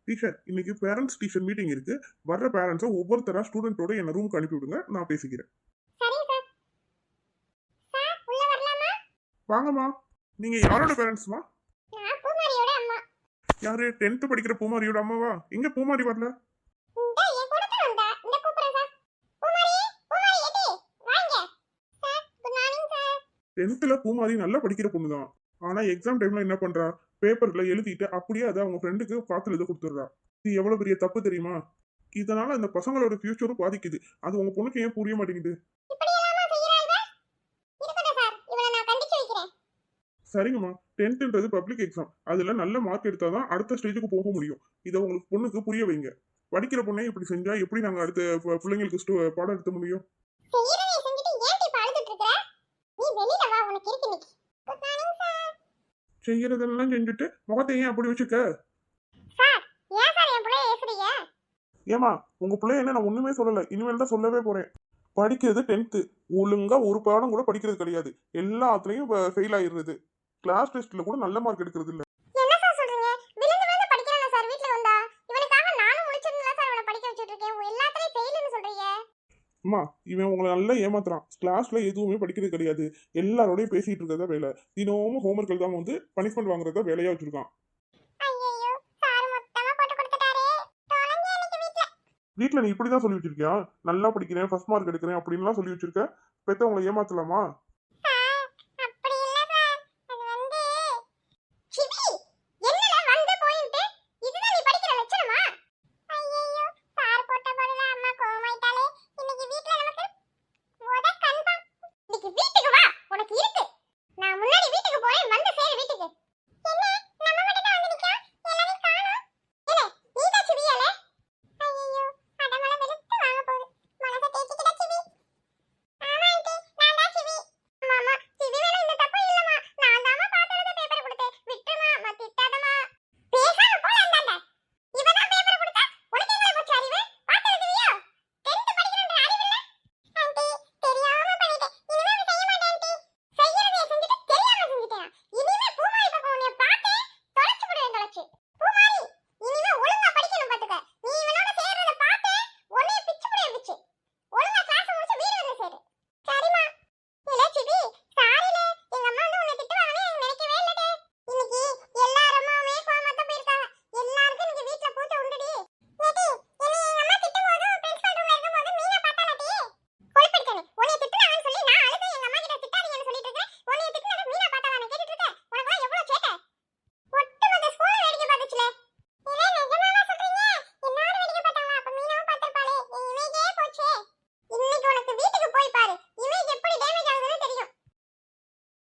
Teacher, இன்னைக்கு parents teacher meeting இருக்கு. வர்ற பேரண்ட்ஸை ஒவ்வொருத்தரா ஸ்டூடெண்டோட என்ன ரூமுக்கு அனுப்பி விடுங்க, நான் பேசிக்கிறேன். சரிங்க சார். சார் உள்ள வரலாமா? வாங்கம்மா. நீங்க யாரோட பேரண்ட்ஸ்மா? நான் பூமாரியோட அம்மா. யாரு? 10th படிக்கிற பூமாரியோட அம்மாவா? எங்க பூமாரி வரல? இந்த என் கூட தான் வந்தா. இந்த கூப்பிடுறேன் சார். பூமாரி, பூமாரி எடி, வாங்க. Sir, good morning sir. 10thல பூமாரி நல்லா படிக்கிற பொண்ணு தான். ஆனா எக்ஸாம் டைம்ல என்ன பண்றா? பேப்பர்ல எழுதிட்டு அப்படியே அதை அவங்க ஃப்ரெண்டுக்கு பார்த்து எழுத கொடுத்துட்றா. இது எவ்வளவு பெரிய தப்பு தெரியுமா? இதனால அந்த பசங்களோட ஃபியூச்சரும் பாதிக்குது. அது உங்க பொண்ணுக்கு ஏன் புரிய மாட்டேங்குது? இப்படி எல்லாமா செய்யறா இவ? இருக்கட்டும் சார். இவளை நான் கண்டிச்சு வைக்கிறேன். சரிங்கம்மா. 10த்ன்றது பப்ளிக் எக்ஸாம். அதுல நல்ல மார்க் எடுத்தாதான் அடுத்த ஸ்டேஜுக்கு போக முடியும். இதை உங்களுக்கு பொண்ணுக்கு புரிய வைங்க. படிக்கிற பொண்ணே இப்படி செஞ்சா எப்படி நாங்க அடுத்த பிள்ளைங்களுக்கு பாடம் எடுத்த முடியும்? செய்யறதை செஞ்சுட்டு ஏன் இப்ப அழுதுட்டு இருக்கற? நீ வெளியில வா, உனக்கு இருக்கு இன்னைக்கு. Good morning sir. செய்யறதெல்லாம் செஞ்சுட்டு முகத்தை ஏன் அப்படி வச்சுக்க? சார், ஏன் சார் என் பிள்ளைய ஏசுறீங்க? ஏமா, உங்க பிள்ளைய என்ன நான் ஒண்ணுமே சொல்லல. இனிமேல் தான் சொல்லவே போறேன். படிக்கிறது 10th. ஒழுங்கா ஒரு பாடம் கூட படிக்கிறது கிடையாது. எல்லாத்துலயும் ஃபெயில் ஆயிடுறது. கிளாஸ் டெஸ்ட்ல கூட நல்ல மார்க் எடுக்கிறது இல்ல. என்ன சார் சொல்றீங்க? விழுந்து விழுந்து படிக்கிறானா சார் வீட்ல வந்தா? இவனுக்காக நானும் முழிச்சிருந்தா சார் இவனை படிக்க வச்சிட்டு இருக்கேன். எல்லாத்துலயும் ஃபெயில்னு சொல்றீங்க. அம்மா, இவன் உங்களை நல்லா ஏமாத்துறான். கிளாஸ்ல எதுவுமே படிக்கிறது கிடையாது. எல்லாரோடையும் பேசிட்டு இருக்கிறதா வேலை. தினமும் ஹோம்ஒர்க் எழுதாம வந்து பனிஷ்மெண்ட் வாங்குறதா வேலையா வச்சிருக்கான். ஐயையோ, சார் மொத்தமா போட்டு கொடுத்துட்டாரே. தொலைங்க எனக்கு வீட்ல. வீட்ல நீ இப்படிதான் சொல்லி வச்சிருக்கியா? நல்லா படிக்கிறேன், ஃபர்ஸ்ட் மார்க் எடுக்கிறேன் அப்படின்லாம் சொல்லி வச்சிருக்க. பெத்தவங்களை ஏமாத்தலாமா?